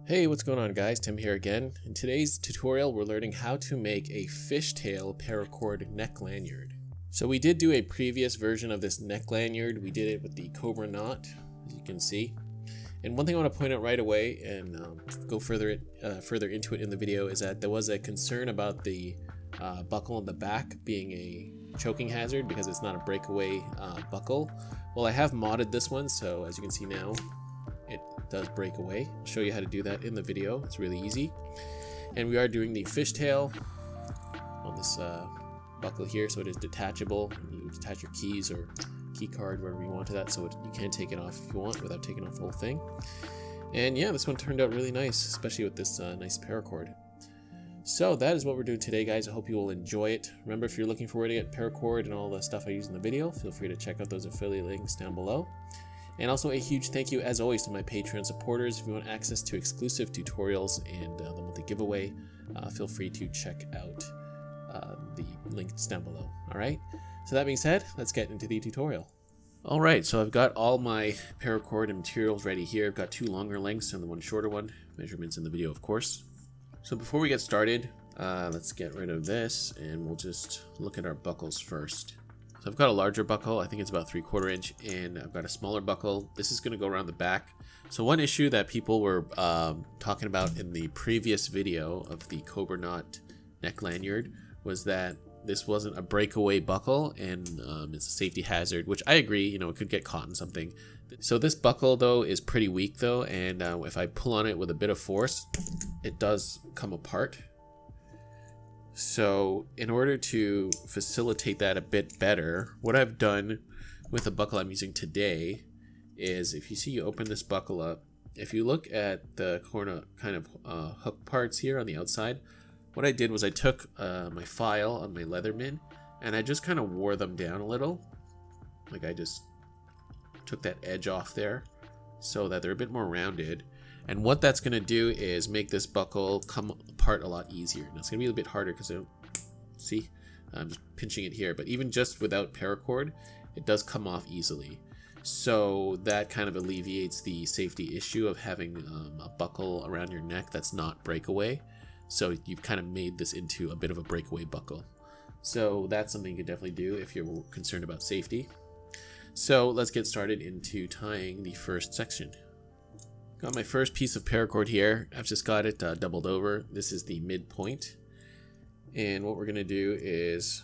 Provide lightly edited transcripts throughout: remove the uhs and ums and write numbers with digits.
Hey, what's going on guys? Tim here again. In today's tutorial we're learning how to make a fishtail paracord neck lanyard. So we did do a previous version of this neck lanyard. We did it with the cobra knot, as you can see. And one thing I want to point out right away and go further into it in the video is that there was a concern about the buckle on the back being a choking hazard because it's not a breakaway buckle. Well, I have modded this one, so as you can see now, it does break away. I'll show you how to do that in the video. It's really easy. And we are doing the fishtail on this buckle here, so it is detachable. You detach your keys or key card wherever you want to that, so you can take it off if you want without taking off the whole thing. And yeah, this one turned out really nice, especially with this nice paracord. So that is what we're doing today, guys. I hope you will enjoy it. Remember, if you're looking for where to get paracord and all the stuff I use in the video, feel free to check out those affiliate links down below. And also a huge thank you, as always, to my Patreon supporters. If you want access to exclusive tutorials and the monthly giveaway, feel free to check out the links down below. Alright, so that being said, let's get into the tutorial. Alright, so I've got all my paracord and materials ready here. I've got two longer lengths and the one shorter one. Measurements in the video, of course. So before we get started, let's get rid of this and we'll just look at our buckles first. So I've got a larger buckle, I think it's about 3/4 inch, and I've got a smaller buckle. This is going to go around the back. So one issue that people were talking about in the previous video of the cobra knot neck lanyard was that this wasn't a breakaway buckle and it's a safety hazard, which I agree, you know, it could get caught in something. So this buckle though is pretty weak though, and if I pull on it with a bit of force, it does come apart. So in order to facilitate that a bit better, what I've done with the buckle I'm using today is, if you see, you open this buckle up, if you look at the corner kind of hook parts here on the outside, what I did was I took my file on my Leatherman and I just kind of wore them down a little. Like I just took that edge off there so that they're a bit more rounded. And what that's going to do is make this buckle come apart a lot easier. Now it's going to be a bit harder because, see, I'm just pinching it here. But even just without paracord, it does come off easily. So that kind of alleviates the safety issue of having a buckle around your neck that's not breakaway. So you've kind of made this into a bit of a breakaway buckle. So that's something you can definitely do if you're concerned about safety. So let's get started into tying the first section. Got my first piece of paracord here. I've just got it doubled over. This is the midpoint. And what we're going to do is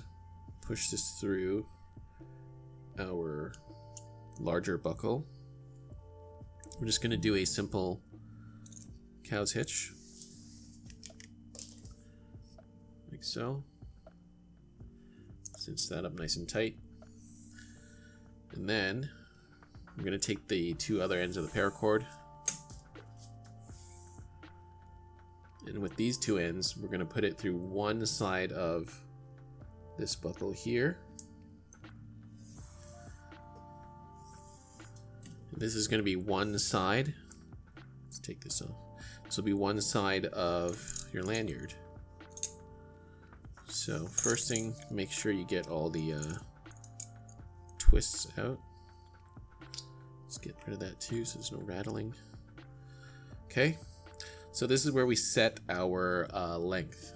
push this through our larger buckle. We're just going to do a simple cow's hitch. Like so. Cinch that up nice and tight. And then I'm going to take the two other ends of the paracord. And with these two ends, we're going to put it through one side of this buckle here. And this is going to be one side. Let's take this off. This will be one side of your lanyard. So first thing, make sure you get all the twists out. Let's get rid of that too so there's no rattling. Okay. So this is where we set our length.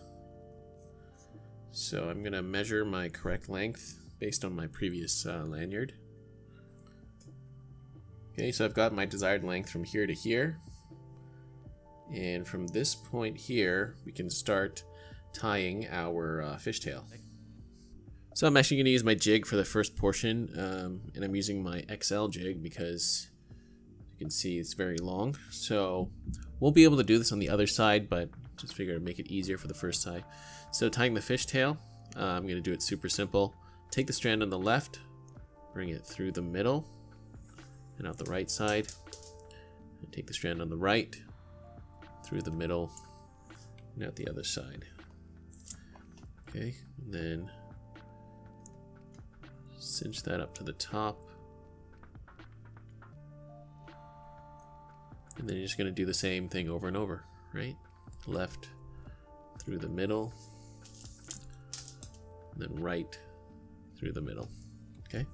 So I'm going to measure my correct length based on my previous lanyard. Okay, so I've got my desired length from here to here. And from this point here, we can start tying our fishtail. So I'm actually going to use my jig for the first portion, and I'm using my XL jig because you can see it's very long. So we'll be able to do this on the other side, but just figure to make it easier for the first side. So tying the fishtail, I'm going to do it super simple. Take the strand on the left, bring it through the middle and out the right side, and take the strand on the right, through the middle and out the other side. Okay, and then cinch that up to the top. And then you're just going to do the same thing over and over, right? Left through the middle, and then right through the middle. Okay,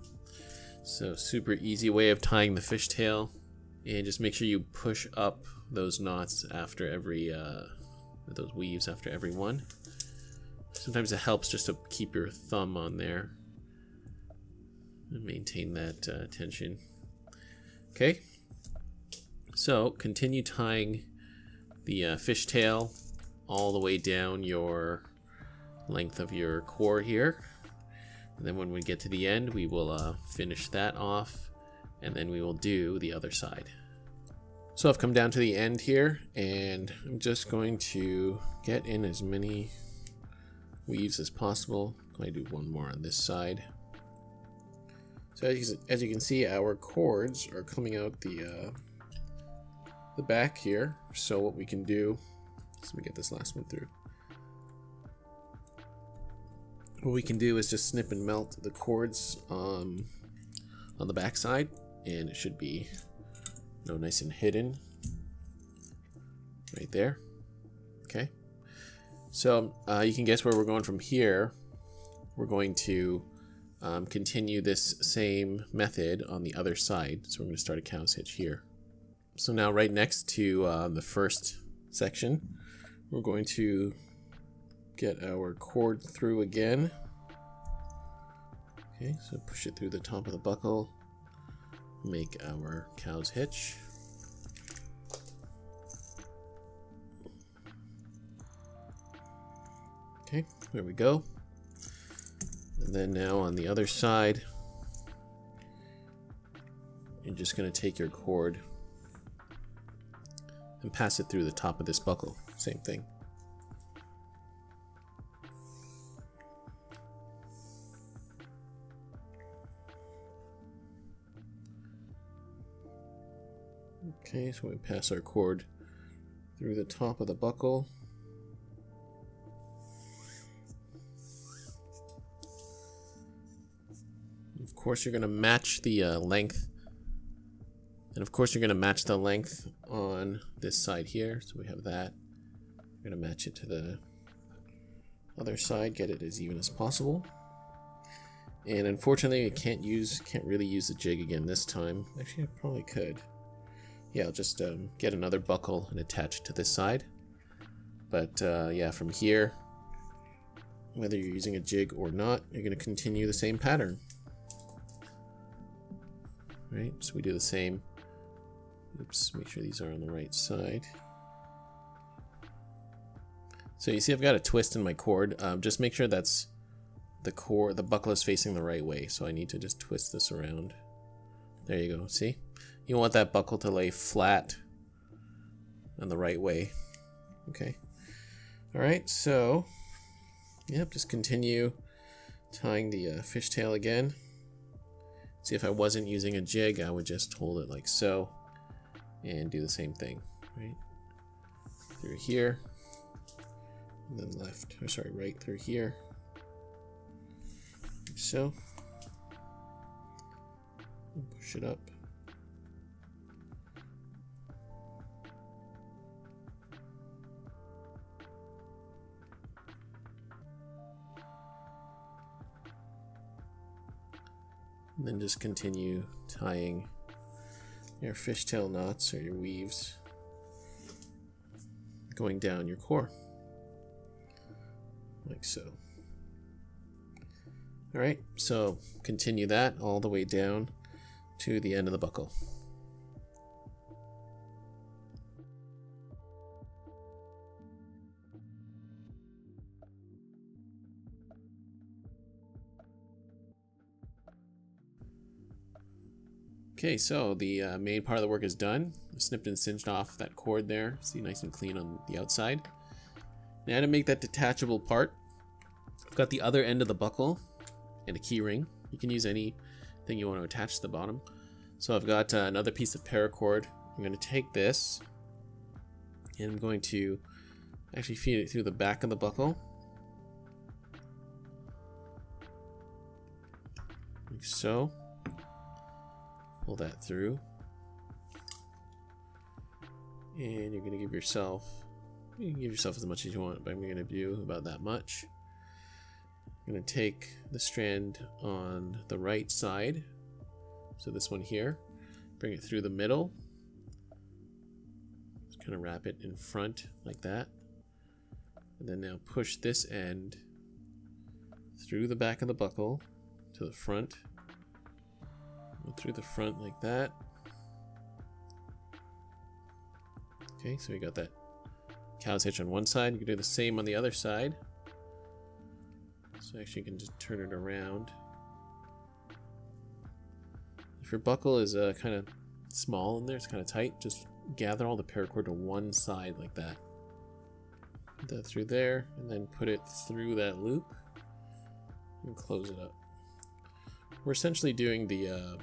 so super easy way of tying the fishtail. And just make sure you push up those knots after every, those weaves after every one. Sometimes it helps just to keep your thumb on there and maintain that tension. Okay, so continue tying the fishtail all the way down your length of your core here. And then when we get to the end, we will finish that off, and then we will do the other side. So I've come down to the end here, and I'm just going to get in as many weaves as possible. I do one more on this side. So as you can see, our cords are coming out the back here. So what we can do, let me get this last one through. What we can do is just snip and melt the cords on the back side, and it should be nice and hidden right there. Okay, so you can guess where we're going from here. We're going to continue this same method on the other side. So we're going to start a cow's hitch here. So now right next to the first section, we're going to get our cord through again. Okay, so push it through the top of the buckle, make our cow's hitch. Okay, there we go. And then now on the other side, you're just going to take your cord and pass it through the top of this buckle. Same thing. Okay, so we pass our cord through the top of the buckle. Of course, you're going to match the length. And of course, you're going to match the length on this side here. So we have that. We're going to match it to the other side, get it as even as possible. And unfortunately, I can't really use the jig again this time. Actually, I probably could. Yeah, I'll just get another buckle and attach it to this side. But yeah, from here, whether you're using a jig or not, you're going to continue the same pattern. Right, so we do the same. Oops, make sure these are on the right side. So you see I've got a twist in my cord. Just make sure that's the buckle is facing the right way. So I need to just twist this around. There you go, see? You want that buckle to lay flat on the right way. Okay. Alright, so yep, just continue tying the fishtail again. See, if I wasn't using a jig, I would just hold it like so and do the same thing, right? Through here, and then right through here, like so. And push it up. And then just continue tying your fishtail knots or your weaves going down your core, like so. Alright, so continue that all the way down to the end of the buckle. Okay, so the main part of the work is done. I snipped and cinched off that cord there. See, nice and clean on the outside. Now to make that detachable part, I've got the other end of the buckle and a key ring. You can use anything you want to attach to the bottom. So I've got another piece of paracord. I'm going to take this and I'm going to actually feed it through the back of the buckle. Like so. Pull that through, and you're going to give yourself, you can give yourself as much as you want, but I'm going to do about that much. I'm going to take the strand on the right side, so this one here, bring it through the middle, kind of wrap it in front like that. And then now push this end through the back of the buckle to the front. Go through the front like that. Okay, so we got that cow's hitch on one side. You can do the same on the other side. So actually you can just turn it around. If your buckle is kind of small in there, it's kind of tight, just gather all the paracord to one side like that. Put that through there, and then put it through that loop and close it up. We're essentially doing the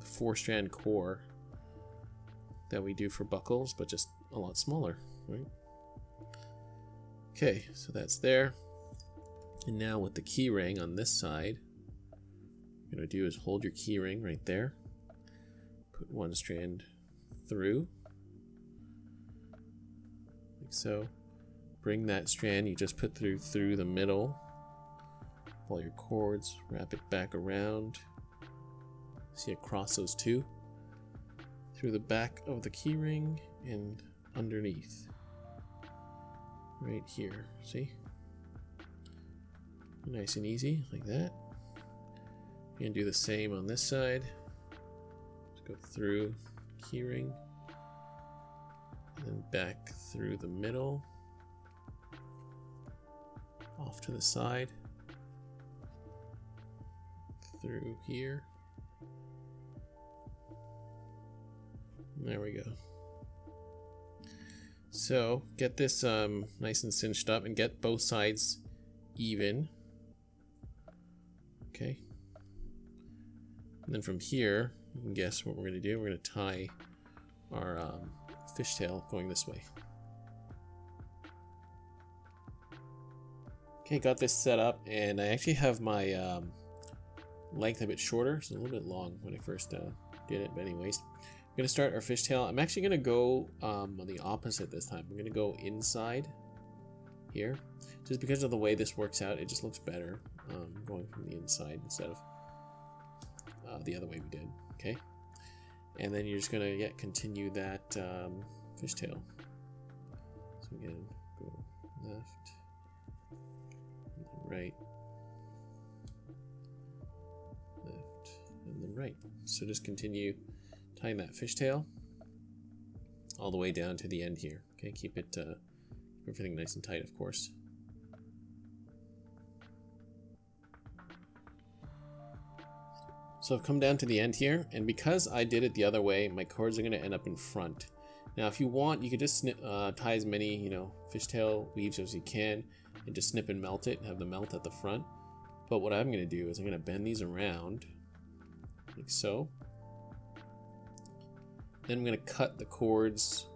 4-strand core that we do for buckles, but just a lot smaller, right? Okay, so that's there. And now with the key ring on this side, what you're going to do is hold your key ring right there. Put one strand through, like so. Bring that strand you just put through the middle. All your cords, wrap it back around. See, across those two. Through the back of the key ring and underneath. Right here, see? Nice and easy, like that. You're gonna do the same on this side. Just go through key ring. And then back through the middle. Off to the side. Through here. There we go. So get this nice and cinched up and get both sides even. Okay. And then from here, you can guess what we're going to do. We're going to tie our fishtail going this way. Okay, got this set up, and I actually have my length a bit shorter. It's a little bit long when I first did it, but anyways. I'm going to start our fishtail. I'm actually going to go on the opposite this time. I'm going to go inside here. Just because of the way this works out, it just looks better going from the inside instead of the other way we did. Okay, and then you're just going to continue that fishtail. So again, go left, and then right, left, and then right. So just continue tying that fishtail all the way down to the end here. Okay, keep it everything nice and tight, of course. So I've come down to the end here, and because I did it the other way, my cords are going to end up in front. Now, if you want, you could just tie as many, fishtail weaves as you can, and just snip and melt it, and have the melt at the front. But what I'm going to do is I'm going to bend these around, like so. Then I'm going to cut the cords,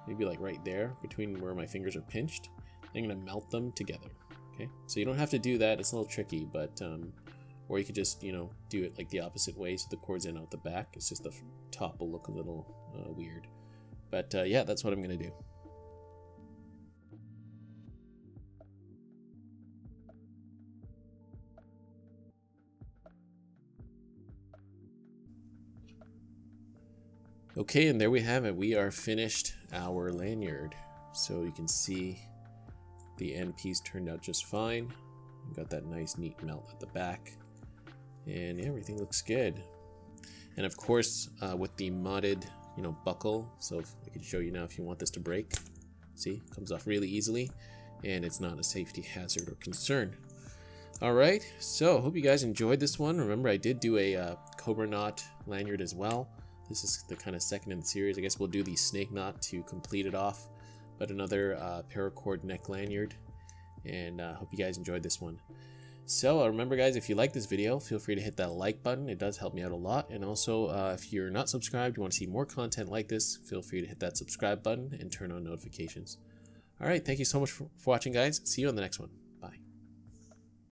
maybe like right there, between where my fingers are pinched. I'm going to melt them together. Okay, so you don't have to do that. It's a little tricky, but or you could just do it like the opposite way, so the cords end out the back. It's just the top will look a little weird, but yeah, that's what I'm gonna do. Okay, and there we have it. We are finished our lanyard. So you can see the end piece turned out just fine. Got that nice neat melt at the back, and yeah, everything looks good. And of course, with the modded buckle, so if I could show you now if you want this to break. See, comes off really easily, and it's not a safety hazard or concern. Alright, so hope you guys enjoyed this one. Remember, I did do a Cobra knot lanyard as well. This is the kind of second in the series. I guess we'll do the snake knot to complete it off, but another paracord neck lanyard. And hope you guys enjoyed this one. So remember guys, if you like this video, feel free to hit that like button. It does help me out a lot. And also if you're not subscribed, you want to see more content like this, feel free to hit that subscribe button and turn on notifications. Alright, thank you so much for watching guys. See you on the next one.